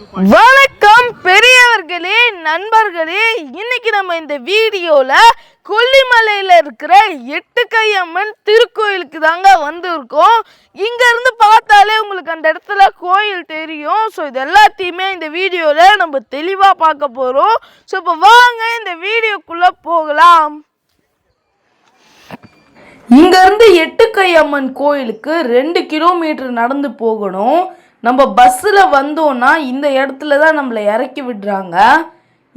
வணக்கம் பெரியவர்களே, நண்பர்களே. இன்னைக்கு நம்ம இந்த வீடியோல கொல்லிமலையில இருக்கிற எட்டுக்கையம்மன் திருக்கோயிலுக்கு தாங்க வந்திருக்கோம். இங்க இருந்து பார்த்தாலே உங்களுக்கு அந்த இடத்துல கோயில் தெரியும். ஸோ இது எல்லாத்தையுமே இந்த வீடியோல நம்ம தெளிவா பார்க்க போறோம். ஸோ இப்போ வாங்க இந்த வீடியோக்குள்ள போகலாம். இங்க இருந்து எட்டுக்கையம்மன் கோயிலுக்கு 2 கிலோமீட்டர் நடந்து போகணும். நம்ம பஸ்ஸில் வந்தோன்னா இந்த இடத்துல தான் நம்மளை இறக்கி விடுறாங்க.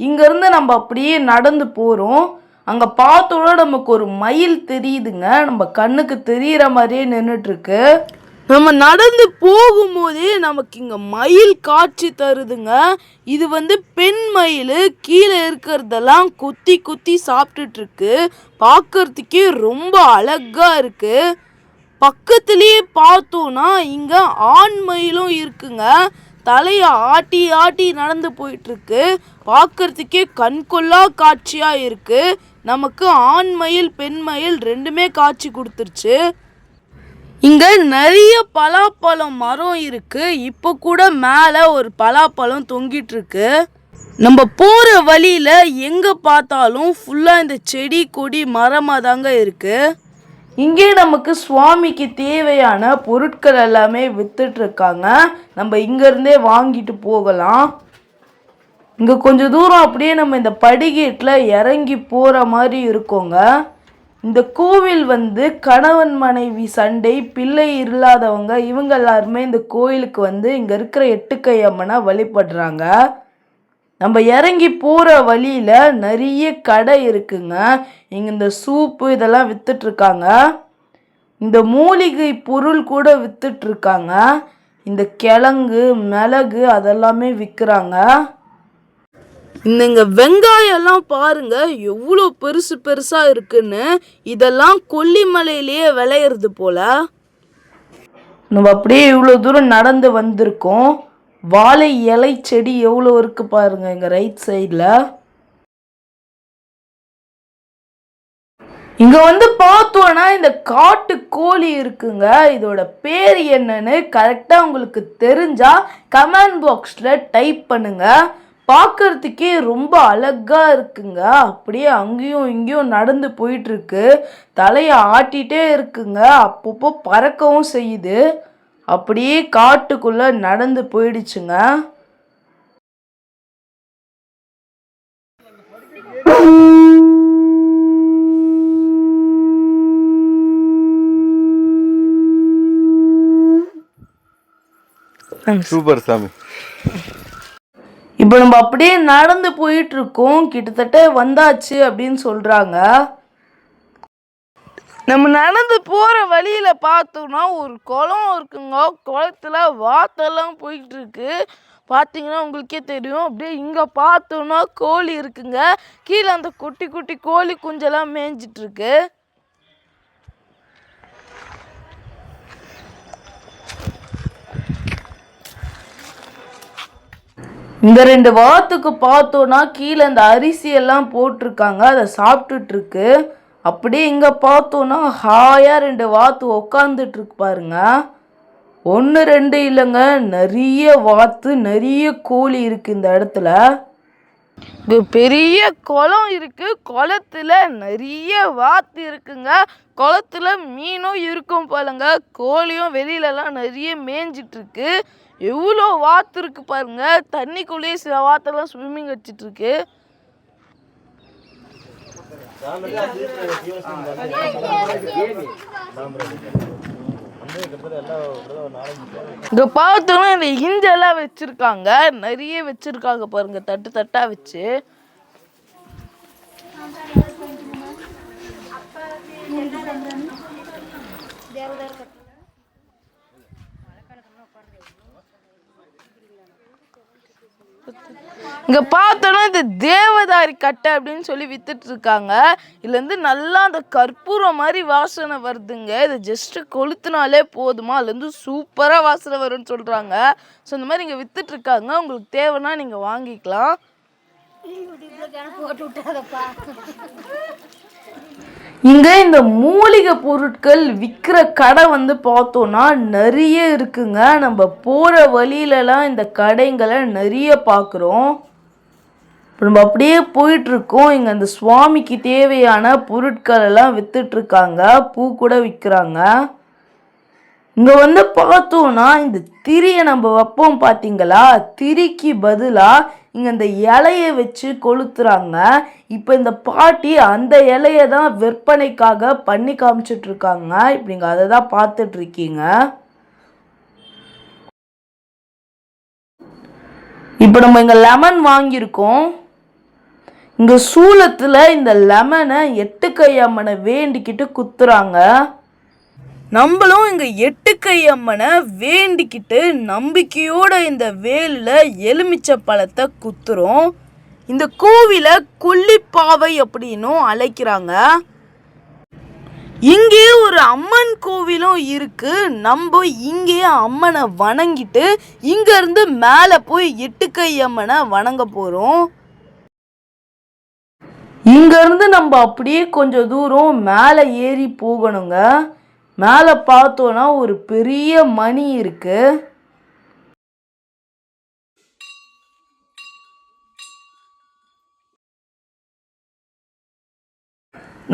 இங்கேருந்து நம்ம அப்படியே நடந்து போகிறோம். அங்கே பார்த்தோன்னா நமக்கு ஒரு மயில் தெரியுதுங்க, நம்ம கண்ணுக்கு தெரிகிற மாதிரியே நின்றுட்டுருக்கு. நம்ம நடந்து போகும்போதே நமக்கு இங்கே மயில் காட்சி தருதுங்க. இது பெண் மயில், கீழே இருக்கிறதெல்லாம் குத்தி குத்தி சாப்பிட்டுட்ருக்கு. பார்க்கறதுக்கே ரொம்ப அழகாக இருக்குது. பக்கத்துலேயே பார்த்தோன்னா இங்கே ஆண் மயிலும் இருக்குங்க. தலையை ஆட்டி ஆட்டி நடந்து போயிட்டுருக்கு. பார்க்கறதுக்கே கண்கொள்ளா காட்சியாக இருக்குது. நமக்கு ஆண் மயில் பெண் மயில் ரெண்டுமே காட்சி கொடுத்துருச்சு. இங்கே நிறைய பலாப்பழம் மரம் இருக்குது. இப்போ கூட மேலே ஒரு பலாப்பழம் தொங்கிட்டுருக்கு. நம்ம போகிற வழியில் எங்கே பார்த்தாலும் ஃபுல்லாக இந்த செடி கொடி மரமாக தாங்க இருக்குது. இங்கே நமக்கு சுவாமிக்கு தேவையான பொருட்கள் எல்லாமே வித்துட்ருக்காங்க. நம்ம இங்கேருந்தே வாங்கிட்டு போகலாம். இங்கே கொஞ்சம் தூரம் அப்படியே நம்ம இந்த படிக்கட்டில் இறங்கி போகிற மாதிரி இருக்கோங்க. இந்த கோவில் கணவன் மனைவி சண்டை, பிள்ளை இல்லாதவங்க இவங்க எல்லாருமே இந்த கோயிலுக்கு இங்கே இருக்கிற எட்டுக்கையம்மனை வழிபடுறாங்க. நம்ம இறங்கி போகிற வழியில் நிறைய கடை இருக்குங்க. இங்கே இந்த சூப்பு இதெல்லாம் விற்றுட்ருக்காங்க. இந்த மூலிகை பொருள் கூட விற்றுட்ருக்காங்க. இந்த கிழங்கு மிளகு அதெல்லாமே விற்கிறாங்க. இங்கே வெங்காயம்லாம் பாருங்க எவ்வளோ பெருசு பெருசாக இருக்குன்னு. இதெல்லாம் கொல்லிமலையிலேயே விளையிறது போல. நம்ம அப்படியே இவ்வளோ தூரம் நடந்து வந்திருக்கோம். வாழை இலை செடி எவ்வளோ இருக்கு பாருங்க இங்க ரைட் சைடில். இங்க பார்த்தோன்னா இந்த காட்டு கோழி இருக்குங்க. இதோட பேர் என்னன்னு கரெக்டா உங்களுக்கு தெரிஞ்சா கமெண்ட் பாக்ஸ்ல டைப் பண்ணுங்க. பார்க்கறதுக்கே ரொம்ப அழகா இருக்குங்க. அப்படியே அங்கேயும் இங்கேயும் நடந்து போயிட்டு இருக்கு. தலையை ஆட்டிகிட்டே இருக்குங்க. அப்பப்போ பறக்கவும் செய்யுது. அப்படியே காட்டுக்குள்ள நடந்து போயிடுச்சுங்க. சூப்பர் சாமி. இப்போ நம்ம அப்படியே நடந்து போயிட்டு இருக்கோம். கிட்டத்தட்ட வந்தாச்சு அப்படின்னு சொல்றாங்க. நம்ம நடந்து போகிற வழியில் பார்த்தோம்னா ஒரு குளம் இருக்குங்க. குளத்தில் வாத்தெல்லாம் போயிட்டு இருக்கு. பார்த்தீங்கன்னா உங்களுக்கே தெரியும். அப்படியே இங்கே பார்த்தோம்னா கோழி இருக்குங்க. கீழே அந்த குட்டி குட்டி கோழி குஞ்செல்லாம் மேய்ஞ்சிட்ருக்கு. இந்த 2 வாத்துக்கு பார்த்தோன்னா கீழே அந்த அரிசியெல்லாம் போட்டிருக்காங்க. அதை சாப்பிட்டுட்ருக்கு. அப்படியே இங்கே பார்த்தோன்னா ஹாயாக 2 வாத்து உக்காந்துட்டு இருக்கு பாருங்க. 1 2 இல்லைங்க, நிறைய வாத்து நிறைய கோழி இருக்கு இந்த இடத்துல. பெரிய குளம் இருக்கு. குளத்துல நிறைய வாத்து இருக்குங்க. குளத்துல மீனும் இருக்கும் பாருங்க. கோழியும் வெளியிலலாம் நிறைய மேய்ஞ்சிட்டு இருக்கு. எவ்வளோ வாத்து இருக்கு பாருங்க. தண்ணிக்குள்ளேயே சில வாத்தெல்லாம் ஸ்விம்மிங் அடிச்சிட்டு இருக்கு. இங்க பார்த்தோம்னா இந்த இஞ்செல்லாம் வச்சிருக்காங்க. நிறைய வச்சிருக்காங்க பாருங்க, தட்டு தட்டா வச்சு. இங்க பார்த்தோன்னா இந்த தேவதாரி கட்டை அப்படின்னு சொல்லி வித்துட்டு இருக்காங்க. இதுல நல்லா அந்த கற்பூரம் மாதிரி வாசனை வருதுங்க. இதை ஜஸ்ட் கொளுத்துனாலே போதுமா, அதுல சூப்பரா வாசனை வரும்னு சொல்றாங்க. ஸோ இந்த மாதிரி இங்க வித்துட்டு இருக்காங்க. உங்களுக்கு தேவைன்னா நீங்க வாங்கிக்கலாம். இங்க இந்த மூலிகை பொருட்கள் விற்கிற கடை வந்து பார்த்தோம்னா நிறைய இருக்குங்க. நம்ம போற வழியிலலாம் இந்த கடைங்களை நிறைய பார்க்குறோம். இப்போ நம்ம அப்படியே போயிட்டு இருக்கோம். இங்க அந்த சுவாமிக்கு தேவையான பொருட்கள் எல்லாம் வித்துட்டு இருக்காங்க. பூ கூட விற்கிறாங்க. இங்க வந்து பார்த்தோம்னா இந்த திரியை நம்ம வைப்போம் பார்த்தீங்களா, திரிக்கு பதிலாக இங்கே இந்த இலையை வச்சு கொளுத்துறாங்க. இப்போ இந்த பாட்டி அந்த இலையை தான் விற்பனைக்காக பண்ணி காமிச்சிட்டு இருக்காங்க. இப்போ நீங்கள் அதை தான் பார்த்துட்டு இருக்கீங்க. இப்போ நம்ம இங்கே லெமன் வாங்கியிருக்கோம். இங்கே சூலத்தில் இந்த லெமனை 8 கை அம்மனை வேண்டிக்கிட்டு குத்துறாங்க. நம்மளும் இங்கே 8 கை அம்மனை வேண்டிக்கிட்டு நம்பிக்கையோட இந்த வேலில் எலுமிச்சை பழத்தை குத்துறோம். இந்த கோவிலை கொல்லிப்பாவை அப்படின்னும் அழைக்கிறாங்க. இங்கே ஒரு அம்மன் கோவிலும் இருக்கு. நம்ம இங்கே அம்மனை வணங்கிட்டு இங்கேருந்து மேலே போய் 8 கை அம்மனை வணங்க போகிறோம். இங்கேருந்து நம்ம அப்படியே கொஞ்சம் தூரம் மேலே ஏறி போகணுங்க. மேலே பார்த்தோன்னா ஒரு பெரிய மணி இருக்கு.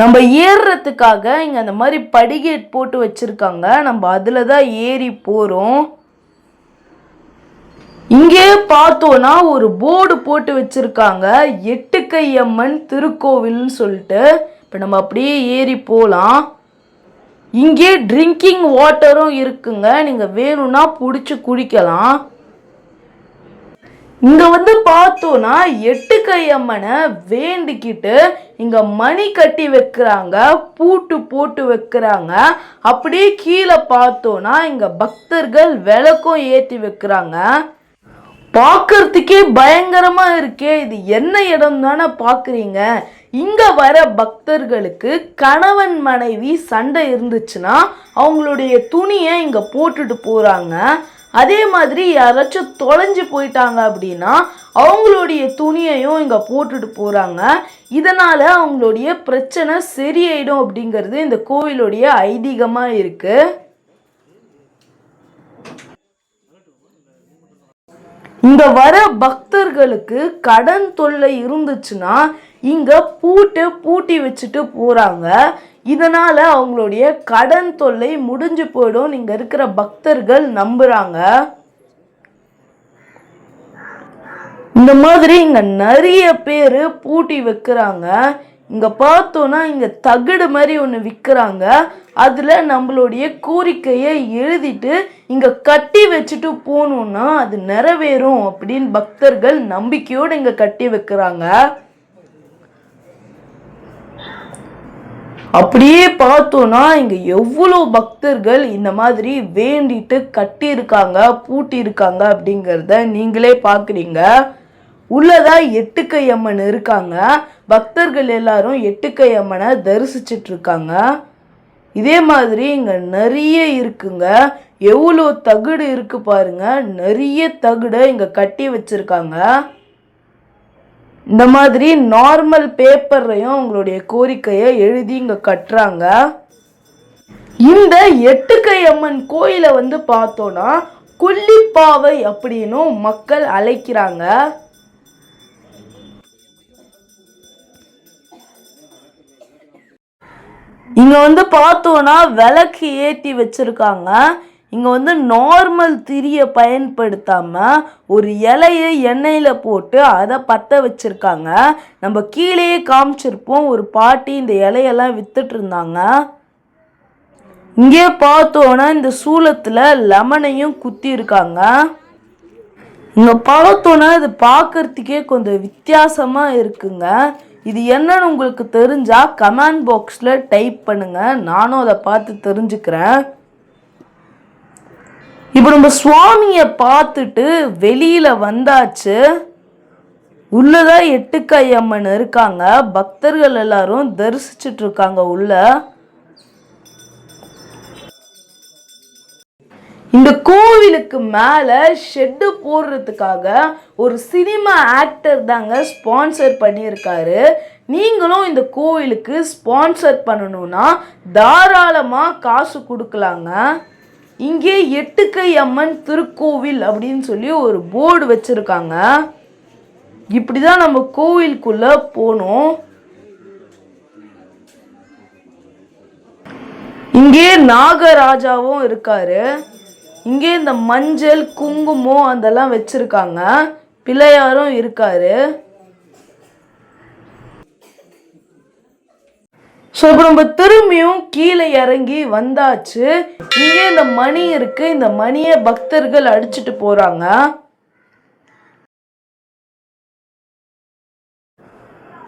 நம்ம ஏறுறதுக்காக இங்கே அந்த மாதிரி படிகேட் போட்டு வச்சிருக்காங்க. நம்ம அதில் தான் ஏறி போகிறோம். இங்கே பார்த்தோன்னா ஒரு போர்டு போட்டு வச்சிருக்காங்க, 8 கை அம்மன் திருக்கோவில்னு சொல்லிட்டு. இப்போ நம்ம அப்படியே ஏறி போகலாம். இங்கே ட்ரிங்கிங் வாட்டரும் இருக்குங்க. நீங்கள் வேணும்னா பிடிச்சி குடிக்கலாம். இங்கே வந்து பார்த்தோன்னா 8 கை அம்மனை வேண்டிக்கிட்டு இங்கே மணி கட்டி வைக்கிறாங்க, பூட்டு போட்டு வைக்கிறாங்க. அப்படியே கீழே பார்த்தோன்னா இங்கே பக்தர்கள் விளக்கும் ஏற்றி வைக்கிறாங்க. பார்க்கறதுக்கே பயங்கரமா இருக்கே. இது என்ன இடம் தானே பார்க்குறீங்க. இங்க வர பக்தர்களுக்கு கணவன் மனைவி சண்டை இருந்துச்சுன்னா அவங்களுடைய துணியை இங்க போட்டுட்டு போறாங்க. அதே மாதிரி யாராச்சும் தொலைஞ்சு போயிட்டாங்க அப்படின்னா அவங்களுடைய துணியையும் இங்க போட்டுட்டு போறாங்க. இதனால அவங்களுடைய பிரச்சனை சரியாயிடும் அப்படிங்கிறது இந்த கோவிலுடைய ஐதீகமா இருக்கு. இங்க வர பக்தர்களுக்கு கடன் தொல்லை இருந்துச்சுன்னா இங்க பூட்டி வச்சுட்டு போறாங்க. இதனால அவங்களுடைய கடன் தொல்லை முடிஞ்சு போயிடும் இங்க இருக்கிற பக்தர்கள் நம்புறாங்க. இந்த மாதிரி இங்க நிறைய பேர் பூட்டி வைக்கிறாங்க. இங்க பார்த்தோன்னா இங்க தகடு மாதிரி ஒன்று விற்கிறாங்க. அதுல நம்மளுடைய கோரிக்கையை எழுதிட்டு இங்க கட்டி வச்சுட்டு போகணும்னா அது நிறைவேறும் அப்படின்னு பக்தர்கள் நம்பிக்கையோடு இங்க கட்டி வைக்கிறாங்க. அப்படியே பார்த்தோன்னா இங்க எவ்வளோ பக்தர்கள் இந்த மாதிரி வேண்டிட்டு கட்டி இருக்காங்க, பூட்டி இருக்காங்க அப்படிங்கிறத நீங்களே பார்க்குறீங்க. உள்ளதா 8 கை அம்மன் இருக்காங்க. பக்தர்கள் எல்லாரும் 8 கை அம்மனை தரிசிச்சுட்டு இருக்காங்க. இதே மாதிரி இங்க நிறைய இருக்குங்க. எவ்வளோ தகுடு இருக்கு பாருங்க. நிறைய தகுடை இங்க கட்டி வச்சிருக்காங்க. இந்த மாதிரி நார்மல் பேப்பர்லையும் உங்களுடைய கோரிக்கையை எழுதி இங்க கட்டுறாங்க. இந்த 8 கை அம்மன் கோயிலை வந்து பார்த்தோன்னா கொல்லிப்பாவை அப்படின்னும் மக்கள் அழைக்கிறாங்க. இங்க வந்து பார்த்தோன்னா விளக்கு ஏற்றி வச்சிருக்காங்க. இங்க வந்து நார்மல் திரியை பயன்படுத்தாம ஒரு இலையை எண்ணெயில போட்டு அதை பற்ற வச்சிருக்காங்க. நம்ம கீழேயே காமிச்சிருப்போம், ஒரு பாட்டி இந்த இலையெல்லாம் வித்துட்டு இருந்தாங்க. இங்கே பார்த்தோன்னா இந்த சூலத்துல லெமனையும் குத்தி இருக்காங்க. இங்க பார்த்தோன்னா இது பார்க்கறதுக்கே கொஞ்சம் வித்தியாசமா இருக்குங்க. இது என்னன்னு உங்களுக்கு தெரிஞ்சா கமெண்ட் பாக்ஸில் டைப் பண்ணுங்க, நானும் அதை பார்த்து தெரிஞ்சுக்கிறேன். இப்போ நம்ம சுவாமியை பார்த்துட்டு வெளியில வந்தாச்சு. உள்ளதான் 8 கை அம்மன் இருக்காங்க. பக்தர்கள் எல்லாரும் தரிசிச்சுட்டு இருக்காங்க உள்ள. இந்த கோவிலுக்கு மேலே ஷெட்டு போடுறதுக்காக ஒரு சினிமா ஆக்டர் தாங்க ஸ்பான்சர் பண்ணியிருக்காரு. நீங்களும் இந்த கோவிலுக்கு ஸ்பான்சர் பண்ணணும்னா தாராளமாக காசு கொடுக்கலாங்க. இங்கே எட்டுக்கை அம்மன் திருக்கோவில் அப்படின்னு சொல்லி ஒரு போர்டு வச்சுருக்காங்க. இப்படி தான் நம்ம கோவிலுக்குள்ளே போகணும். இங்கே நாகராஜாவும் இருக்காரு. இங்கே இந்த மஞ்சள் குங்குமம் அதெல்லாம் வச்சிருக்காங்க. பிள்ளையாரும் இருக்காரு. ஸோ இப்போ நம்ம திரும்பியும் கீழே இறங்கி வந்தாச்சு. இங்கே இந்த மணி இருக்கு. இந்த மணியை பக்தர்கள் அடிச்சுட்டு போறாங்க.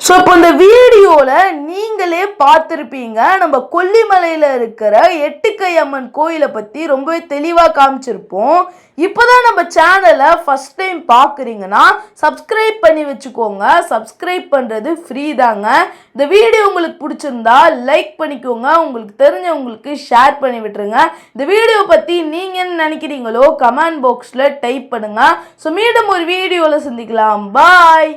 ஸோ இப்போ இந்த வீடியோவில் நீங்களே பார்த்துருப்பீங்க, நம்ம கொல்லிமலையில் இருக்கிற எட்டுக்கை அம்மன் கோயிலை பற்றி ரொம்பவே தெளிவாக காமிச்சிருப்போம். இப்போ தான் நம்ம சேனலை ஃபஸ்ட் டைம் பார்க்குறீங்கன்னா சப்ஸ்கிரைப் பண்ணி வச்சுக்கோங்க. சப்ஸ்கிரைப் பண்ணுறது ஃப்ரீ தாங்க. இந்த வீடியோ உங்களுக்கு பிடிச்சிருந்தா லைக் பண்ணிக்கோங்க. உங்களுக்கு தெரிஞ்சவங்களுக்கு ஷேர் பண்ணி விட்டுருங்க. இந்த வீடியோ பற்றி நீங்கள் என்ன நினைக்கிறீங்களோ கமெண்ட் பாக்ஸில் டைப் பண்ணுங்கள். ஸோ மீண்டும் ஒரு வீடியோவில் சந்திக்கலாம். பாய்.